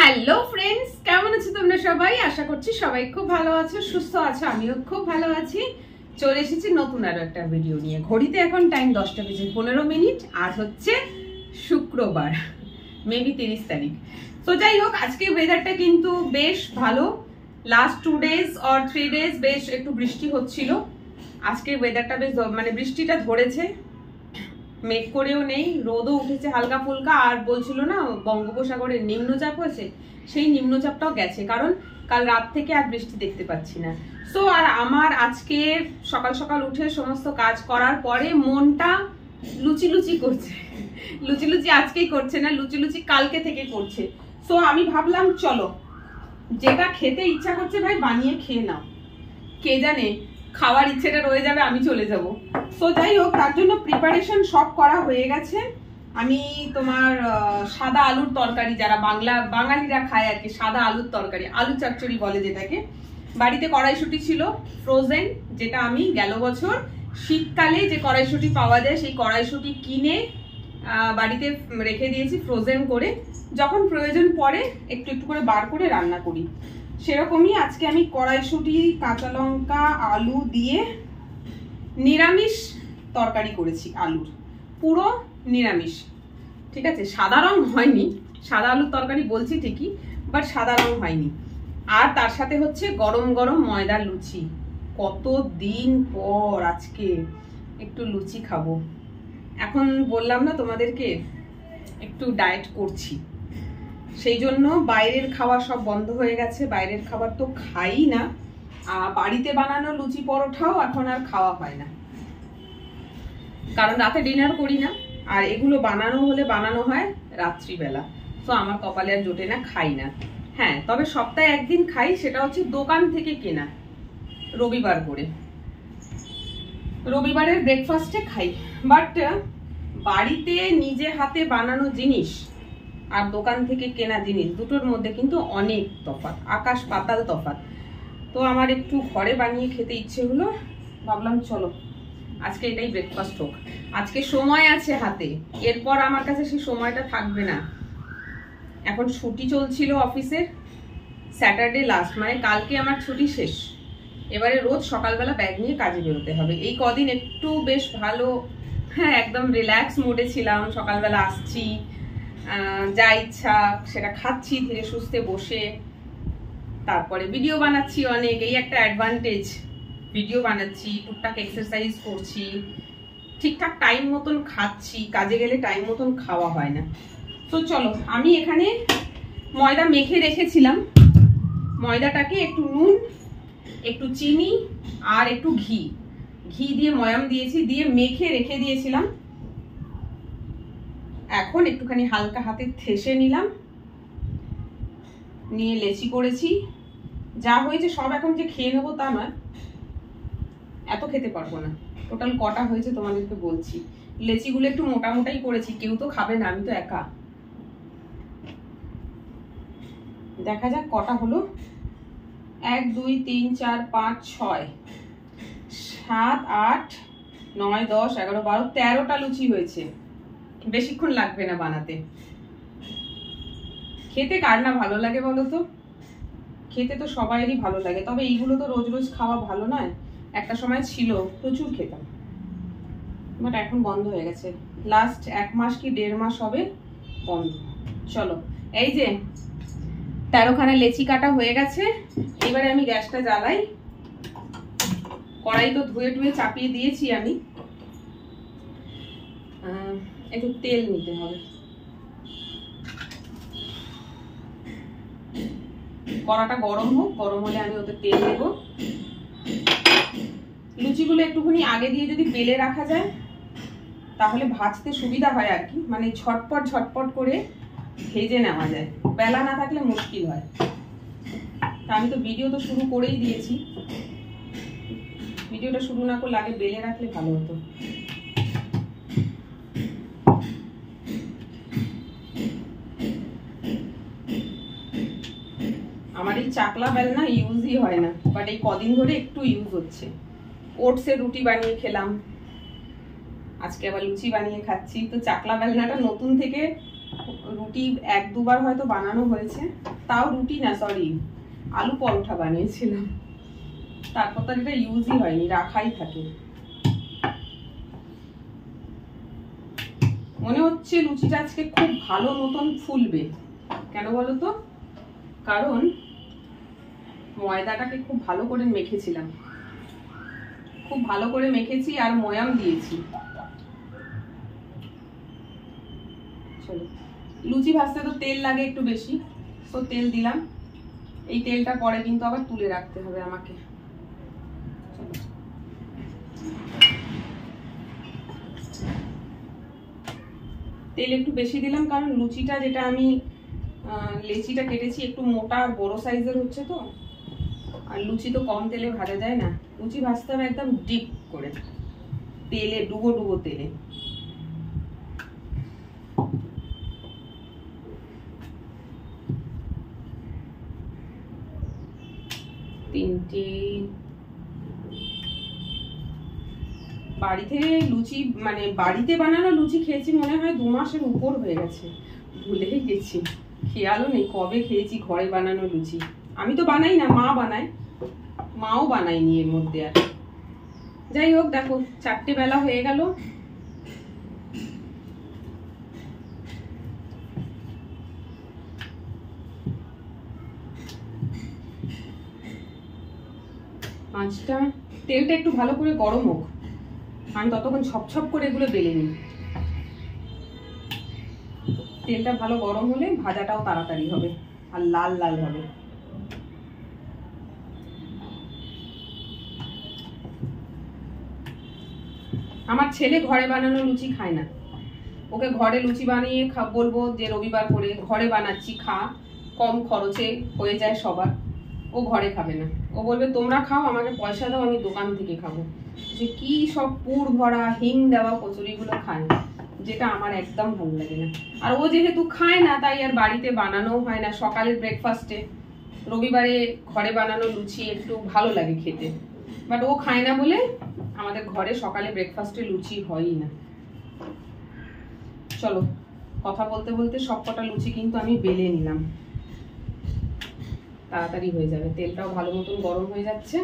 Hello friends, কেমন আছো তোমরা সবাই? আশা করছি সবাই খুব ভালো আছো, সুস্থ আছো। আমিও খুব ভালো আছি। চলে এসেছি নতুন আরো একটা ভিডিও নিয়ে। ঘড়িতে এখন টাইম 10:15 আর হচ্ছে শুক্রবার, মেবি 30 তারিখ। তো যাই হোক, আজকে ওয়েদারটা কিন্তু বেশ ভালো। লাস্ট 2 days or 3 days বেশ একটু বৃষ্টি হচ্ছিল। আজকে ওয়েদারটা বেশ মানে বৃষ্টিটা ধরেছে, মেঘ করেও নেই, রোদও উঠেছে হালকা ফুলকা। আর বলছিল না বঙ্গোপসাগরে নিম্নচাপ হয়েছে, সেই নিম্নচাপটাও গেছে, কারণ কাল রাত থেকে আর বৃষ্টি দেখতে পাচ্ছি না। সো আর আমার আজকে সকাল সকাল উঠে সমস্ত কাজ করার পরে মনটা লুচি লুচি করছে। লুচি লুচি আজকেই করছে না, লুচি লুচি কালকে থেকে করছে। সো আমি ভাবলাম চলো, যেটা খেতে ইচ্ছা করছে ভাই বানিয়ে খেয়ে নাও, কে জানে খাওয়ার ইচ্ছেটা রয়ে যাবে, আমি চলে যাব। সো যাই হোক, তার জন্য প্রিপারেশন সব করা হয়ে গেছে। আমি তোমার সাদা আলুর তরকারি, যারা বাঙালিরা খায় আর কি, সাদা আলুর তরকারি, আলু চচ্চড়ি বলে যেটাকে। বাড়িতে কড়াইশুঁটি ছিল ফ্রোজেন, যেটা আমি গেল বছর শীতকালে যে কড়াইশুঁটি পাওয়া যায় সেই কড়াইশুঁটি কিনে বাড়িতে রেখে দিয়েছি ফ্রোজেন করে, যখন প্রয়োজন পড়ে একটু একটু করে বার করে রান্না করি। সেরকমই আজকে আমি কড়াইশুঁটি, কাঁচা লঙ্কা, আলু দিয়ে নিরামিষ তরকারি করেছি। আলুর পুরো নিরামিষ, ঠিক আছে? সাদা রং হয়নি, সাদা আলুর তরকারি বলছি ঠিকই, বাট সাদা রং হয়নি। আর তার সাথে হচ্ছে গরম গরম ময়দার লুচি। কত দিন পর আজকে একটু লুচি খাবো। এখন বললাম না তোমাদেরকে একটু ডায়েট করছি, সেই জন্য বাইরের খাওয়া সব বন্ধ হয়ে গেছে। বাইরের খাবার তো খাই না, বাড়িতে বানানো লুচি পরোটাও এখন আর খাওয়া হয় না, কারণ রাতে ডিনার করি না। আর এগুলো বানানো হলে বানানো হয় রাত্রিবেলা, তো আমার কপালে আর জোটে না, খাই না। হ্যাঁ, তবে সপ্তাহে একদিন খাই, সেটা হচ্ছে দোকান থেকে কেনা, রবিবার করে। রবিবারের ব্রেকফাস্টে খাই। বাট বাড়িতে নিজে হাতে বানানো জিনিস আর দোকান থেকে কেনা জিনিস দুটোর মধ্যে কিন্তু অনেক তফাৎ, আকাশ পাতাল তফাৎ। তো আমার একটু ঘরে বানিয়ে খেতে ইচ্ছে হলো, ভাবলাম চলো আজকে এটাই ব্রেকফাস্ট হোক। আজকে সময় আছে হাতে, এরপর আমার কাছে সেই সময়টা থাকবে না। এখন ছুটি চলছিল অফিসের, স্যাটারডে লাস্ট, মানে কালকে আমার ছুটি শেষ। এবারে রোজ সকালবেলা ব্যাগ নিয়ে কাজে বেরোতে হবে। এই কদিন একটু বেশ ভালো, হ্যাঁ একদম রিল্যাক্স মোডে ছিলাম। সকালবেলা আসছি, যা ইচ্ছা সেটা খাচ্ছি ধীরে সুস্থে বসে, তারপরে ভিডিও বানাচ্ছি অনেক, এই একটা অ্যাডভান্টেজ। ভিডিও বানাচ্ছি, টুকটাক এক্সারসাইজ করছি, ঠিকঠাক টাইম মতন খাচ্ছি। কাজে গেলে টাইম মতন খাওয়া হয় না। তো চলো, আমি এখানে ময়দা মেখে রেখেছিলাম। ময়দাটাকে একটু নুন, একটু চিনি আর একটু ঘি দিয়ে ময়াম দিয়েছি, দিয়ে মেখে রেখে দিয়েছিলাম। এখন একটুখানি হালকা হাতে ঠেসে নিলাম, নিয়ে লেচি করেছি। যা হয়েছে সব এখন যে খেয়ে নেবো তা নয়, এত খেতে পারবো না। টোটাল কটা হয়েছে তোমাদেরকে বলছি। লেচিগুলো একটু মোটা মোটাই করেছি, কেউ তো খাবে না, আমি তো একা। দেখা যাক কটা হলো। 1 2 3 4 5 6 7 8 9 10 11 12 13টা লুচি হয়েছে। বেশিক্ষণ লাগবে না বানাতে। খেতে কার না ভালো লাগে বলো তো? খেতে তো সবাইরই ভালো লাগে, তবে এইগুলো তো রোজ রোজ খাওয়া ভালো নয়। একটা সময় ছিল প্রচুর খেতাম, বাট এখন বন্ধ হয়ে গেছে। লাস্ট 1 মাস কি 1.5 মাস হবে বন্ধ। চলো, এই যে 13খানা লেচি কাটা হয়ে গেছে। এবারে আমি গ্যাসটা জ্বালাই। কড়াই তো ধুয়ে টুয়ে চাপিয়ে দিয়েছি আমি। একটু তেল নিতে হবে। কড়াটা গরম হোক, গরম হলে আমি ওতে তেল দেবো। লুচিগুলো একটুখানি আগে দিয়ে যদি বেলে রাখা যায় তাহলে ভাজতে সুবিধা হয় আর কি, মানে ঝটপট ঝটপট করে ভেজে নেওয়া যায়। বেলা না থাকলে মুশকিল হয়। তা আমি তো ভিডিও তো শুরু করেই দিয়েছি, ভিডিওটা শুরু না করলে আগে বেলে রাখলে ভালো হতো। আমার এই চাকলা বেলনা ইউজই হয় না, বাট এই কদিন ধরে একটু ইউজ হচ্ছে। ওটসের রুটি বানিয়ে খেলাম, আজকে আবার লুচি বানিয়ে খাচ্ছি। তো চাকলা বেলনাটা নতুন থেকে রুটি 1-2 বার হয়তো বানানো হয়েছে, তাও রুটি না, সরি আলু পরোটা বানিয়েছিলাম, তারপর তো এটা ইউজই হয়নি, রাখাই থাকে। মনে হচ্ছে লুচিটা আজকে খুব ভালো মতন ফুলবে। কেন বলো তো? কারণ ময়দাটাকে খুব ভালো করে মেখেছিলাম, খুব ভালো করে মেখেছি আর ময়াম দিয়েছি। চলো, লুচি ভাজতে তো তেল লাগে একটু বেশি, তো তেল দিলাম। এই তেলটা পরে কিন্তু আবার তুলে রাখতে হবে আমাকে। তেল একটু বেশি দিলাম কারণ লুচিটা যেটা আমি লেচিটা কেটেছি একটু মোটা আর বড় সাইজের হচ্ছে তো, আর লুচি তো কম তেলে ভাজা যায় না। লুচি ভাজতে হবে একদম ডিপ করে তেলে, ডুবো ডুবো তেলে। তিনটে বাড়িতে লুচি, মানে বাড়িতে বানানো লুচি খেয়েছি মনে হয় 2 মাসের উপর হয়ে গেছে, ভুলেই গেছি, খেয়ালও নেই কবে খেয়েছি ঘরে বানানো লুচি। আমি তো বানাই না, মা বানায়, মাও বানায়নি এর মধ্যে। আর যাই হোক, দেখো 4টে বেলা হয়ে গেল। পাঁচটা, তেলটা একটু ভালো করে গরম হোক, আমি ততক্ষণ ছপ করে এগুলো বেলে নিই। তেলটা ভালো গরম হলে ভাজাটাও তাড়াতাড়ি হবে আর লাল লাল হবে। আমার ছেলে ঘরে বানানো লুচি খায় না, ওকে ঘরে লুচি বানিয়ে বলবো যে রবিবার করে ঘরে বানাচ্ছি, খা, কম খরচে হয়ে যায় সবার। ও ঘরে খাবে না, ও বলবে তোমরা খাও, আমাকে পয়সা দাও, আমি দোকান থেকে খাবো। যে কি সব পুর ভরা হিং দেওয়া কচুরিগুলো খায়, যেটা আমার একদম ভালো লাগে না। আর ও যেহেতু খায় না তাই আর বাড়িতে বানানো হয় না। সকালের ব্রেকফাস্টে রবিবারে ঘরে বানানো লুচি একটু ভালো লাগে খেতে, বাট ও খায় না বলে আমাদের ঘরে সকালে ব্রেকফাস্টে লুচি হয়ই না। চলো, কথা বলতে বলতে সব কটা লুচি কিন্তু আমি বেলে নিলাম, তাড়াতাড়ি হয়ে যাবে, তেলটাও ভালো মতন গরম হয়ে যাচ্ছে।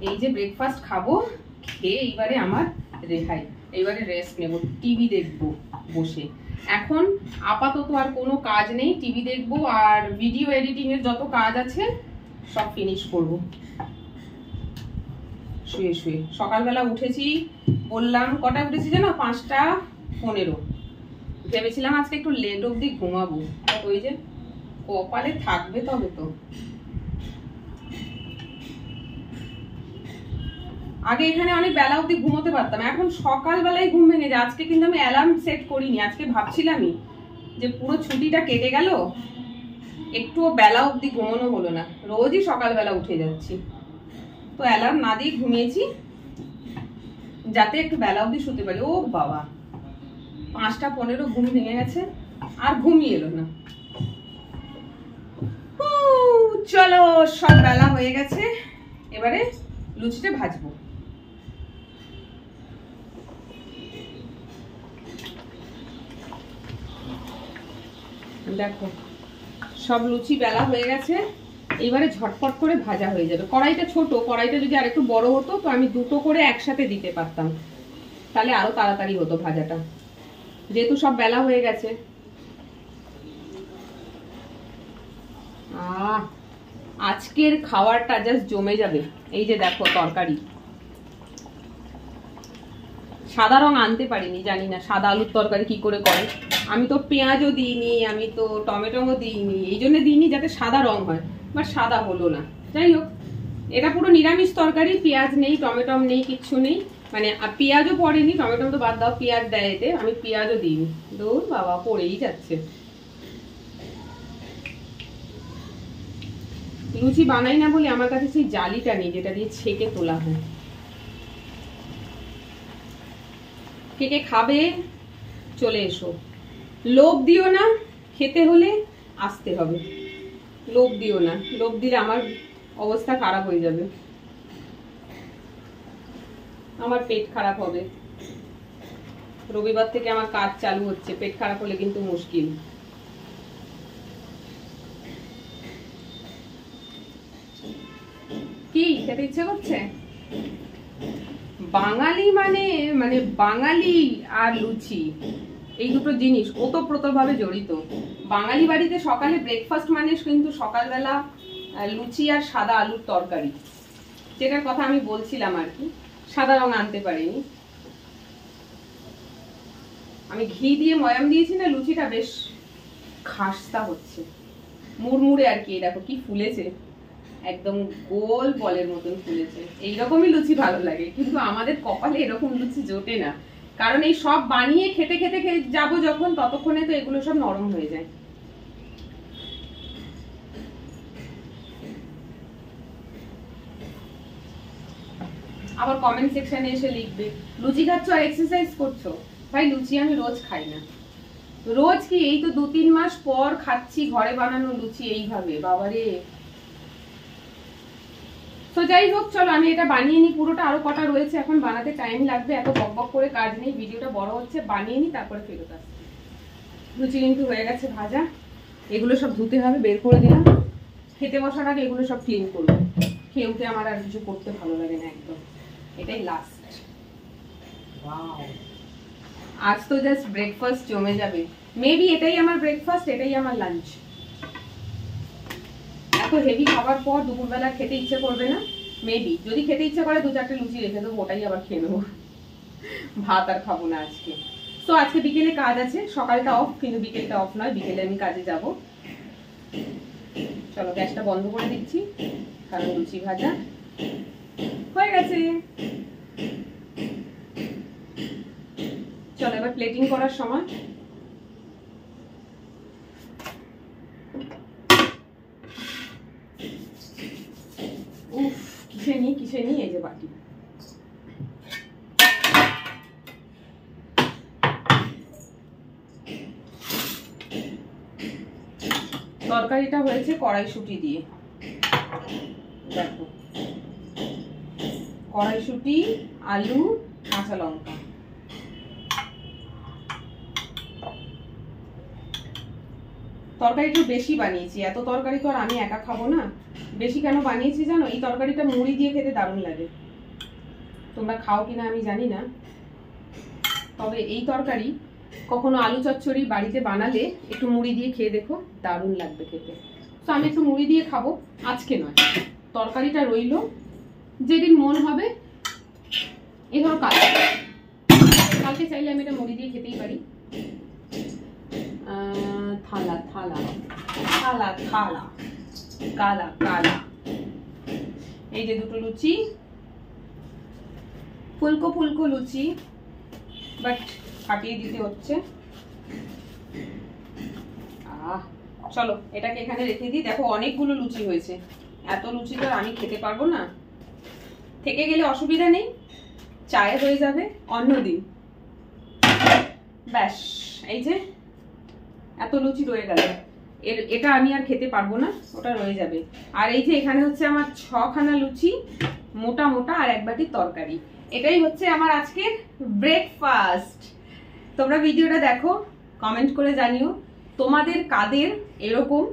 এই যে ব্রেকফাস্ট খাবো, খেয়ে এইবারে আমার রেহাই, এইবারে রেস্ট নেব, টিভি দেখবো বসে। এখন আপাতত আর কোনো কাজ নেই, টিভি দেখবো আর ভিডিও এডিটিং এর যত কাজ আছে সব ফিনিশ করব শুয়ে শুয়ে। সকালবেলা উঠেছি, বললাম কটা উঠেছি জানো, 5টা 15। ভেবেছিলাম আজকে একটু লেট অবধি ঘুমাবো, ওই যে কপালে থাকবে তবে তো। আগে এখানে অনেক বেলা অবধি ঘুমোতে পারতাম, এখন সকালবেলায় ঘুম ভেঙে যায়। আজকে কিন্তু আমি অ্যালার্ম সেট করিনি, আজকে ভাবছিলামই যে পুরো ছুটিটা কেটে গেল, একটুও বেলা অবধি ঘুমানো হলো না, রোজই সকালবেলা উঠে যাচ্ছি। তো অ্যালার্ম না দিয়ে ঘুমিয়েছি যাতে একটু বেলা অবধি শুতে পারি। ও বাবা, 5টা 15 ঘুম ভেঙে গেছে, আর ঘুমিয়ে এলো না। চলো, সব বেলা হয়ে গেছে, এবারে লুচিটা ভাজবো। দেখো সব লুচি বেলা হয়ে গেছে, এবারে ঝটপট করে ভাজা হয়ে যাবে। কড়াইটা ছোট, কড়াইটা যদি আরেকটু বড় হতো তো আমি 2টো করে একসাথে দিতে পারতাম, তাহলে আরো তাড়াতাড়ি হতো ভাজাটা, যেহেতু সব বেলা হয়ে গেছে। আজকের খাবারটা জাস্ট জমে যাবে। এই যে দেখো তরকারি, সাদা রং আনতে পারিনি, জানি না সাদা আলুর তরকারি কি করে করে। আমি তো পেঁয়াজও দিইনি, আমি তো টমেটোও দিইনি, এই জন্য দিইনি যাতে সাদা রং হয়, বাট সাদা হলো না। যাই হোক, এটা পুরো নিরামিষ তরকারি, পেঁয়াজ নেই, টমেটো নেই, কিচ্ছু নেই, মানে পেঁয়াজও পড়েনি, টমেটো তো বাদ দাও, পেঁয়াজ দেয় এতে, আমি পেঁয়াজও দিইনি। দূর বাবা, পড়েই যাচ্ছে। লুচি বানাই না বলে আমার কাছে সেই জালিটা নেই যেটা দিয়ে ছেঁকে তোলা হয়। কে কে খাবে চলে এসো, লোভ দিও না, খেতে হলে আসতে হবে, লোভ দিও না, লোভ দিলে আমার অবস্থা খারাপ হয়ে যাবে, আমার পেট খারাপ হবে। রবিবার থেকে আমার কাজ চালু হচ্ছে, পেট খারাপ হলে কিন্তু মুশকিল। কি খেতে ইচ্ছে করছে? বাঙালি মানে মানে বাঙালি আর লুচি এই দুটো জিনিস ওতপ্রোতভাবে জড়িত। বাঙালি বাড়িতে সকালে ব্রেকফাস্ট মানে কিন্তু সকালবেলা লুচি আর সাদা আলুর তরকারি, যেটার কথা আমি বলছিলাম আর কি। সাদা রং আনতে পারিনি, আমি ঘি দিয়ে ময়াম দিয়েছি না, লুচিটা বেশ খাস্তা হচ্ছে, মুড়মুড়ে আর কি। দেখো কি ফুলেছে, একদম গোল বলের মতন ফুলেছে। এইরকমই লুচি ভালো লাগে, কিন্তু আমাদের কপালে এরকম লুচি জোটে না, কারণ এই সব বানিয়ে খেতে খেতে যাবো যখন, ততক্ষণে তো এগুলো সব নরম হয়ে যায়। আবার কমেন্ট সেকশনে এসে লিখবে লুচি খাচ্ছ আর এক্সারসাইজ করছো। ভাই লুচি আমি রোজ খাই না। রোজ কি, এই তো 2-3 মাস পর খাচ্ছি ঘরে বানানো লুচি এইভাবে, বাবারে। তো যাই হোক, চলো আমি এটা বানিয়ে নি পুরোটা, আরো কটা রয়েছে এখন বানাতে, টাইম লাগবে, এত বকবক করে কাজ নেই, ভিডিওটা বড় হচ্ছে, বানিয়ে নি তারপরে ফেরত আসছি। লুচি কিন্তু হয়ে গেছে ভাজা, এগুলো সব ধুতে হবে, বের করে দিলাম। খেতে বসার আগে এগুলো সব ক্লিন করবো, খেয়ে উঠে আমার আর কিছু করতে ভালো লাগে না একদম, এটাই লাস্ট। আজ তো জাস্ট ব্রেকফাস্ট জমে যাবে, মেবি এটাই আমার ব্রেকফাস্ট, এটাই আমার লাঞ্চ। এত হেভি খাবার পর দুপুরবেলা খেতে ইচ্ছে করবে না, মেবি যদি খেতে ইচ্ছে করে 2-4টে লুচি রেখে দেবো, ওটাই আবার খেয়ে নেবো, ভাত আর খাবো না আজকে। তো আজকে বিকেলে কাজ আছে, সকালটা অফ, কিন্তু বিকেলটা অফ নয়, বিকেলে আমি কাজে যাব। চলো গ্যাসটা বন্ধ করে দিচ্ছি, কারণ লুচি ভাজা হয়ে গেছে। চলো এবার প্লেটিং করার সময়। উফ, কিসে নি, এই যে বাটি। তরকারিটা হয়েছে কড়াইশুঁটি দিয়ে, দেখো কড়াইশুঁটি, আলু, কাঁচা লঙ্কা। তরকারি একটু বেশি বানিয়েছি, এত তরকারি তো আর আমি একা খাবো না। বেশি কেন বানিয়েছি জানো? এই তরকারিটা মুড়ি দিয়ে খেতে দারুণ লাগে। তোমরা খাও কিনা আমি জানি না, তবে এই তরকারি কখনো আলু চচ্চড়ি বাড়িতে বানালে একটু মুড়ি দিয়ে খেয়ে দেখো, দারুণ লাগবে খেতে। তো আমি একটু মুড়ি দিয়ে খাবো, আজকে নয়, তরকারিটা রইলো, যেদিন মন হবে। এই ধরো কালকে চাইলে আমি এটা মুড়ি দিয়ে খেতেই পারি। থালা থালা থালা থালা কালা কালা। এই যে দুটো লুচি, ফুলকো ফুলকো লুচি, বাট ফাটিয়ে দিতে হচ্ছে। চলো এটাকে এখানে রেখে দিই। দেখো অনেকগুলো লুচি হয়েছে, এত লুচি তো আমি খেতে পারবো না, থেকে গেলে অসুবিধা নেই, চায়ে হয়ে যাবে অন্যদিন। ব্যাস, এই যে এত লুচি রয়ে গেল, এটা আমি আর খেতে পারবো না, ওটা রয়ে যাবে। আর এই যে এখানে হচ্ছে আমার 6খানা লুচি, মোটা মোটা, আর এক বাটি তরকারি। এটাই হচ্ছে আমার আজকের ব্রেকফাস্ট। তোমরা ভিডিওটা দেখো, কমেন্ট করে জানিও তোমাদের কাদের এরকম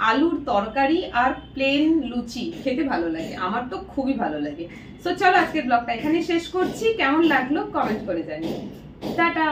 আলুর তরকারি আর প্লেন লুচি খেতে ভালো লাগে। আমার তো খুবই ভালো লাগে। সো চলো আজকের ব্লগটা এখানে শেষ করছি, কেমন লাগলো কমেন্ট করে জানিও। টাটা।